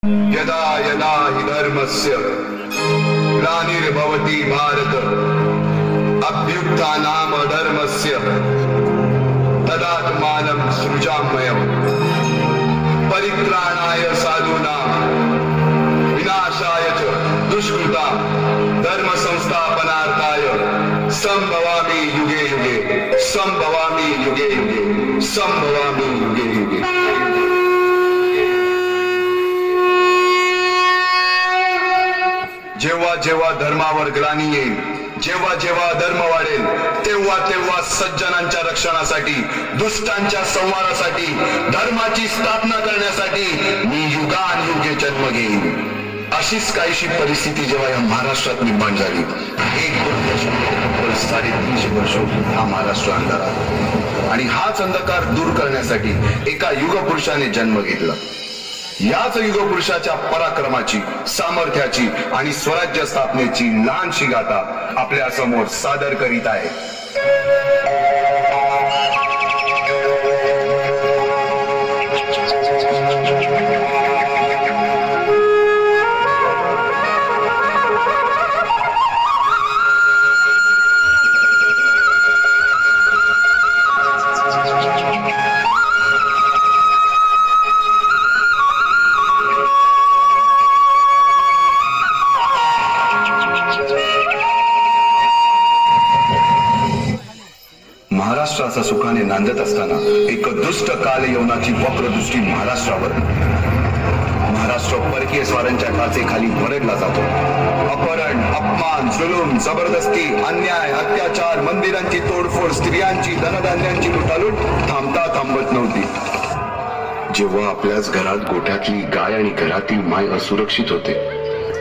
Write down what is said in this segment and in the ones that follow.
यदा यदा हि धर्मस्य ग्लानिर्भवति भारत अभ्युत्थानाम धर्मस्य तदात्मानं सृजाम्यहम् परित्राणाय साधूनां विनाशाय च दुष्कृतां धर्म संस्थापनार्थाय संभवामि युगे युगे संभवामि युगे युगे संभवामि युगे युगे। जेव्हा जेव्हा धर्मावर ग्लानी येईल, जेव्हा जेव्हा धर्म वाढेल, तेव्हा तेव्हा सज्जनांच्या रक्षणासाठी, दुष्टांच्या संहारासाठी, धर्माची स्थापना करण्यासाठी मी युगानुयुगे जन्म घेईन। अशीच काहीशी परिस्थिती जेव्हा या महाराष्ट्रात निर्माण झाली, 350 वर्ष हा महाराष्ट्र अंधारात, आणि हाच अंधकार दूर करण्यासाठी एका युगपुरुषाने जन्म घेतला। याच युगपुरुषाच्या पराक्रमाची, सामर्थ्याची आणि स्वराज्य स्थापनेची लहानशी गाथा आपल्या समोर सादर करीत आहे। महाराष्ट्राचा सुखाने नांदत असताना एक दुष्ट कालयवनाची वक्रदृष्टी महाराष्ट्रावर। महाराष्ट्र परकीय स्वारांच्या टाचेखाली भरडला जातो। अपहरण, अपमान, जुलूम, जबरदस्ती, अन्याय, अत्याचार, मंदिरांची तोडफोड, स्त्रियांची, धनधान्यांची लुटालूट थांबता थांबत नव्हती। जेव्हा आपल्याच घरात गोठ्यातली गाय आणि घरातील माय असुरक्षित होते,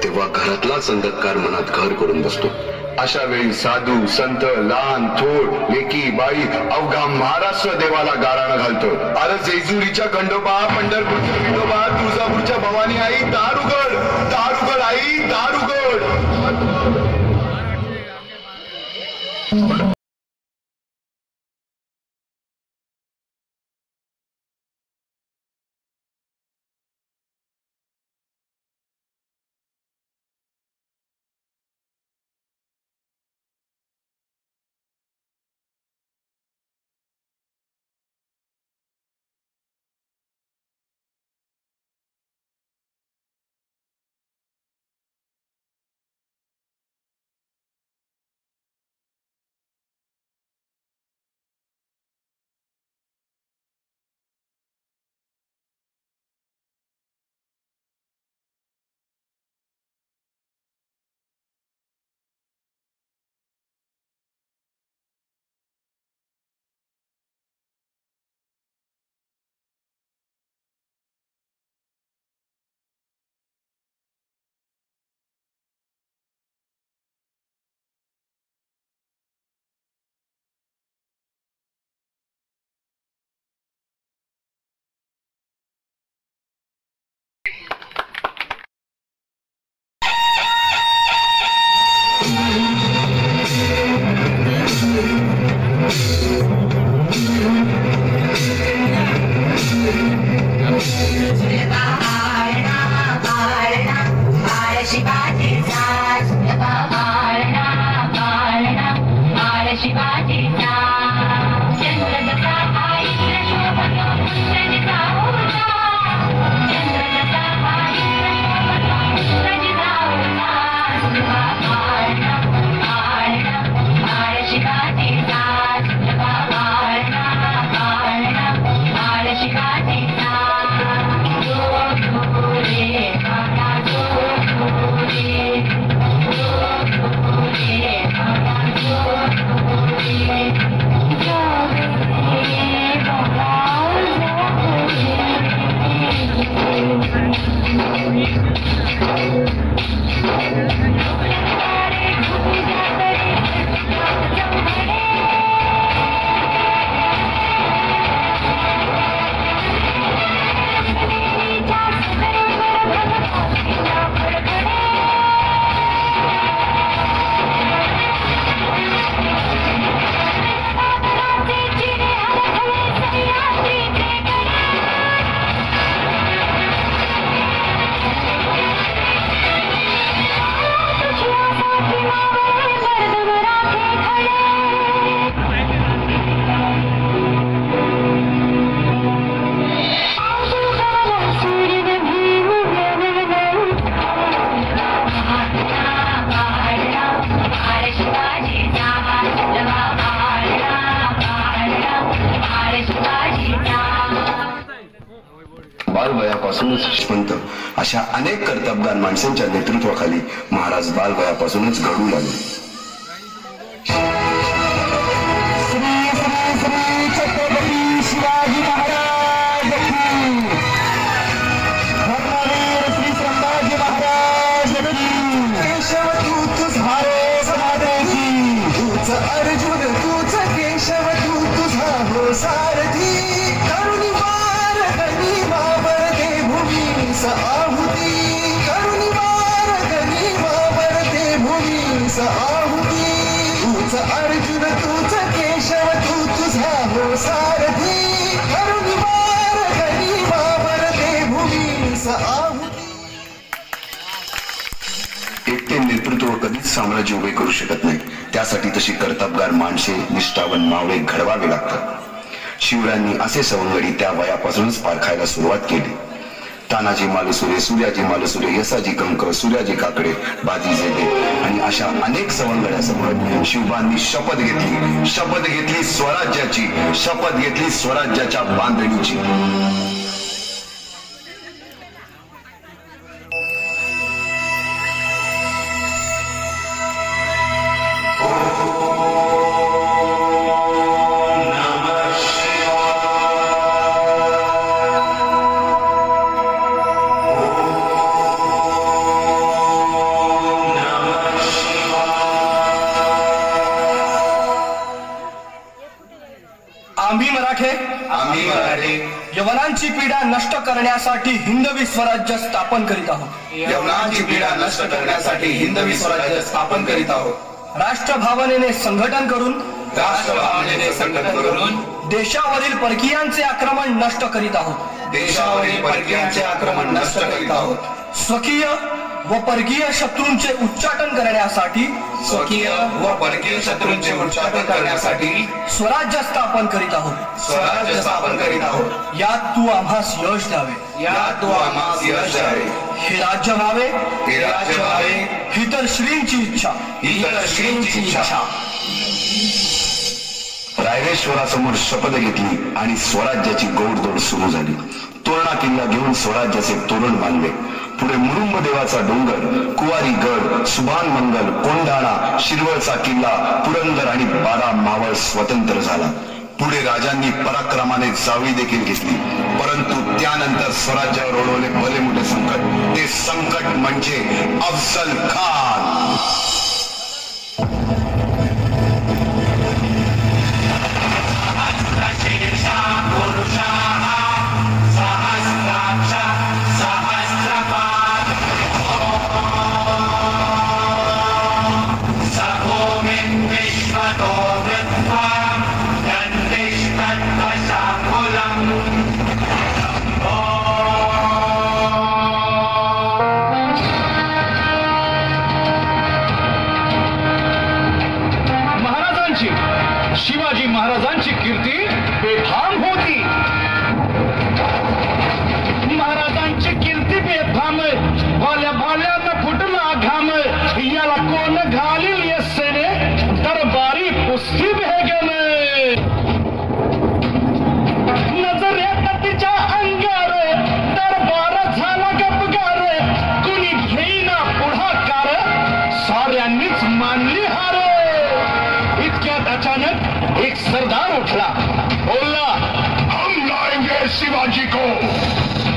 तेव्हा घरातलाच अंधकार मनात घर करून बसतो। अशा वेळी साधू, संत, लहान, थोर, लेकी, बाई, अवघा महाराष्ट्र देवाला गाराणं घालतो। अरे जेजुरीच्या खंडोबा, पंढरपूरच्या विठोबा, तुळजापूरच्या भवानी आई, दार उघड, दार उघड आई, दार उघड। अशा अनेक कर्तबगार माणसांच्या नेतृत्वाखाली महाराज बालवयापासूनच घडू लागले. छत्रपती शिवाजी महाराज की, धर्मवीर श्री संभाजी महाराज की, केशव तूच हारो सारथी, तूच अर्जुन तूच केशव तुझा हो सारथी, करुणी वार गनिमावर दे भूमीस आहुती, करुणी वार गनिमावर दे भूमीस आहुती, तूच अर्जुन तूच केशव तुझा हो सारथी, करुणी वार गनिमावर दे भूमीस आहुती. एकटे नेतृत्व कधीच साम्राज्य उभे करू शकत नाही. त्यासाठी तशी कर्तबगार माणसे, निष्ठावान मावळे घडवावे लागतात. शिवरायांनी असे सवंगडी त्या वयापासूनच पारखायला सुरुवात केली. तानाजी मालुसरे, सूर्याजी मालुसरे, यसाजी कंकर, सूर्याजी काकडे, बाजी जेदे आणि अशा अनेक सवंगड्यासमोर शिवबांनी शपथ घेतली स्वराज्याची, शपथ घेतली स्वराज्याच्या बांधणीची. आम्ही मराठे यवनांची पीडा नष्ट करण्यासाठी हिंदवी स्वराज्य स्थापन करीत आहोत. यवनांची पीडा नष्ट करण्यासाठी हिंदवी स्वराज्य स्थापन करीत आहोत. राष्ट्रभावनेने संघटन करून देशावरील परकीयांचे आक्रमण नष्ट करीत आहोत. स्वकीय व परकीय शत्रूंचे उच्चाटन करण्यासाठी स्वराज्य स्थापन करीत आहोत. यात तू आम्हास यश द्यावे. हे राज्य व्हावे ही तर श्रींची इच्छा. रायरेश्वरासमोर शपथ घेतली आणि स्वराज्याची गोडदोड सुरू झाली. तोरणा किल्ला घेऊन स्वराज्याचे तोरण बांधले. पुढे मुरुंब देवाचा डोंगर, कुवारी गड, सुभान मंगल, कोंढाणा, शिरवळचा किल्ला, पुरंदर आणि 12 मावळ स्वतंत्र झाला. पुढे राजांनी पराक्रमाने जावळी देखील घेतली. परंतु त्यानंतर स्वराज्यावर ओढवले भले मोठे संकट. ते संकट म्हणजे अफजल खान. शिवाजी महाराजांची कीर्ती बेफाम होती. महाराजांची कीर्ती बेफाम, भाल्या भाल्यानं फुटला घाम, याला कोण घालील यस्सेने दरबारी कुस्ती भेगने. नजरेत तिच्या अंगार दरबार झाला गपगार, कुणी घेईना पुढाकार, साऱ्यांनीच मानली हार. इतक्यात अचानक एक सरदार उठला, बोलला, हम लाएंगे शिवाजी को.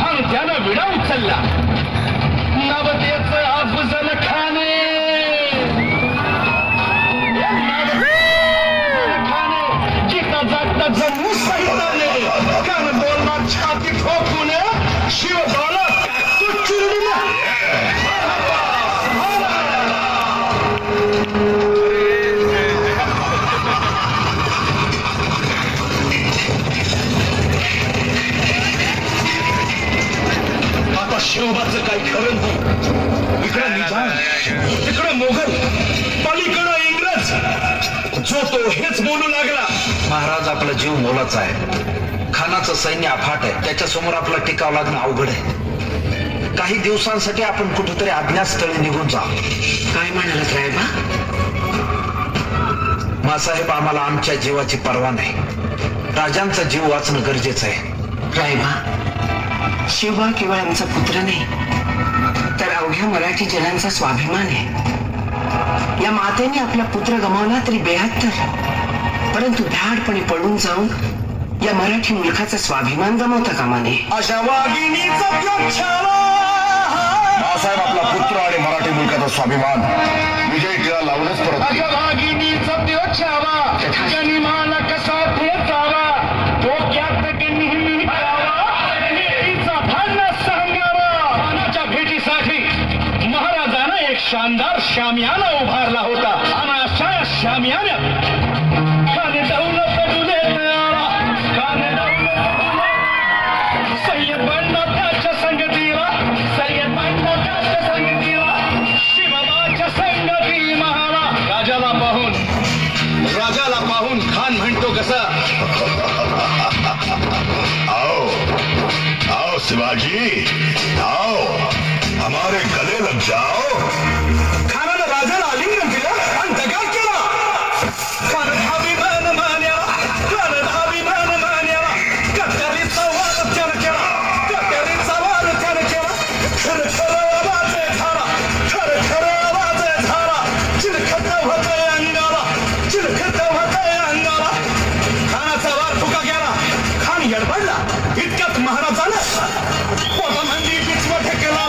आणि त्यानं विडा उचलला. नवतेचं अफजल खाने, जिता जागता जम्मू सहिताने कान बोलला छाती ठोकून शिवबाला तू चिरडीला. शिवबाचं काही खरं नाही. इकडं निजाम, तिकडं मोगल, पलीकडं इंग्रज, जो तो हेच बोलू लागला. महाराज, आपला जीव मोलाचा आहे. खानाचं सैन्य अफाट आहे. त्याच्यासमोर आपला टिकाव लागणं अवघड आहे. काही दिवसांसाठी आपण कुठेतरी अज्ञातस्थळी निघून जा. काय म्हणालात रायबा? मासाहेब, आम्हाला आमच्या जीवाची पर्वा नाही. राजांचा जीव वाचणं गरजेचं आहे. रायबा, शिवबा केवळ आमचा पुत्र नाही, तर अवघ्या मराठी जनांचा स्वाभिमान आहे. या मातेने आपला पुत्र गमावला तरी 72, परंतु धाडपणे पळून जाऊन या मराठी मुलखाचा स्वाभिमान गमावता कामा नये. अशा वाघिणीचा छावा बाळासाहेब आपला पुत्र आणि मराठी मुलकाचा स्वाभिमान विजय टिळा लावूनच परत अशा वाघिणीचा छावा जनिमाला कसा भेटावा डोक्यात नेहमी तिचा भांडणं सांगावा. मानाच्या भेटीसाठी महाराजानं एक शानदार शामियाना उभारला होता आणि अशा शामियान्यात खाने दौलत डुले तयारा खाने दौलत सय्यद बंडा त्याच्या संगतीला सय्यद बंडा त्याच्या संगतीला शिवबाच्या संगती महारा. राजाला पाहून खान म्हणतो कसा आओ आओ शिवाजी आओ हमारे गले लग जाओ. खानानं राजाला आलिंगन केलं आणि दगा केला. खान अभिमान मान्याला खान अभिमान मान्याला कट्यारीचा वार त्यानं केला कट्यारीचा वार त्यानं केला. खरं खरं आवाज झाला खरं खरं आवाज झाला. चिलखत होतंय अंगाला चिलखत होतंय अंगाला. खानाचा वार फुका गेला. खान यडबडला. इतक्यात महाराजानं पोटामंदी पिचवट केला.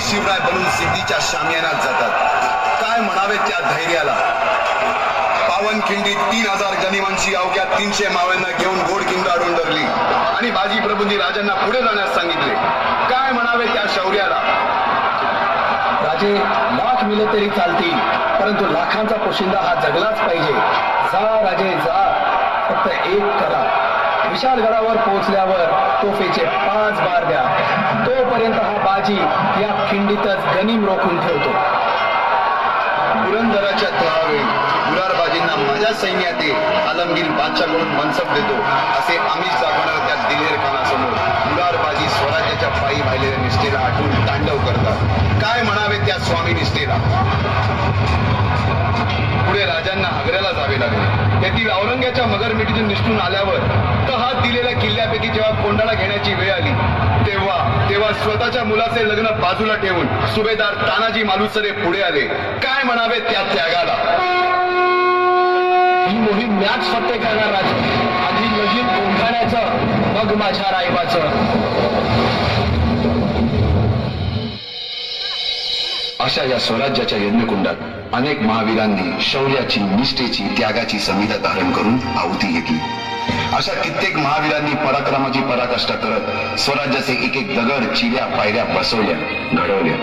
शिवराय बनून सिद्धीच्या शामियानात जातात. काय म्हणावे त्या धैर्याला. पावनखिंडीत 3000 गनिमांची अवघ्या 300 माव्यांना घेऊन गोडकिंड डोंडरली आणि बाजी प्रभूंनी राजांना पुढे जाण्यास सांगितले. काय म्हणावे त्या शौर्याला. राजे लाख मिले तरी चालतील, परंतु लाखांचा पोशिंदा हा जगलाच पाहिजे. जा राजे जा, फक्त एक करा. विशालगडावर पोहोचल्यावर तोफेचे 5 बार द्या. तोपर्यंत हा बाजी या खिंडीतच गनिम रोखून ठेवतो. पुरंदराच्या तळावेळी गुरारबाजींना माझ्या सैन्यात आलमगीर बादशाहकडून मनसब देतो असे आमिष दाखवणार त्या दिलेर खानासमोर गुरारबाजी स्वराज्याच्या पायी वाहिलेल्या निष्ठेला आठवून तांडव करतात. काय म्हणावे त्या स्वामी निष्ठेला. पुढे राजांना आग्र्याला जावे लागले. तेथील औरंग्याच्या मगरमिठीतून निष्ठून आल्यावर तहात दिलेल्या किल्ल्यापैकी जेव्हा कोंडाळा घेण्याची वेळ आली तेव्हा स्वतःच्या मुलाचे लग्न बाजूला ठेवून सुभेदार तानाजी मालुसरे पुढे आले. काय म्हणावे त्या त्यागाला. ही मोहीम मॅच फत्ते करणार राजे. आधी लगीन कोंढाण्याचं मग माझ्या रायबाचं. अशा या स्वराज्याच्या यज्ञकुंडात अनेक महावीरांनी शौर्याची निष्ठेची त्यागाची संहिता धारण करून आहुती घेतली. अशा कित्येक महावीरांनी पराक्रमाची पराकाष्ठा करत स्वराज्याचे एक एक दगड चिऱ्या पायऱ्या बसवल्या घडवल्या.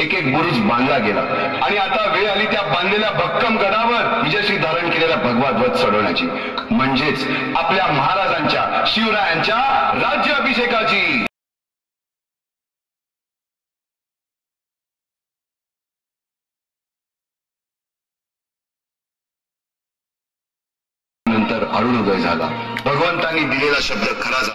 एक एक बुरुज बांधला गेला आणि आता वेळ आली त्या बांधलेल्या भक्कम गडावर विजयश्री धारण केलेला भगवा ध्वज चढवण्याची, म्हणजेच आपल्या महाराजांच्या शिवरायांच्या राज्याभिषेकाची. नंतर अरुणोदय झाला. भगवंतांनी दिलेला शब्द खरा झाला.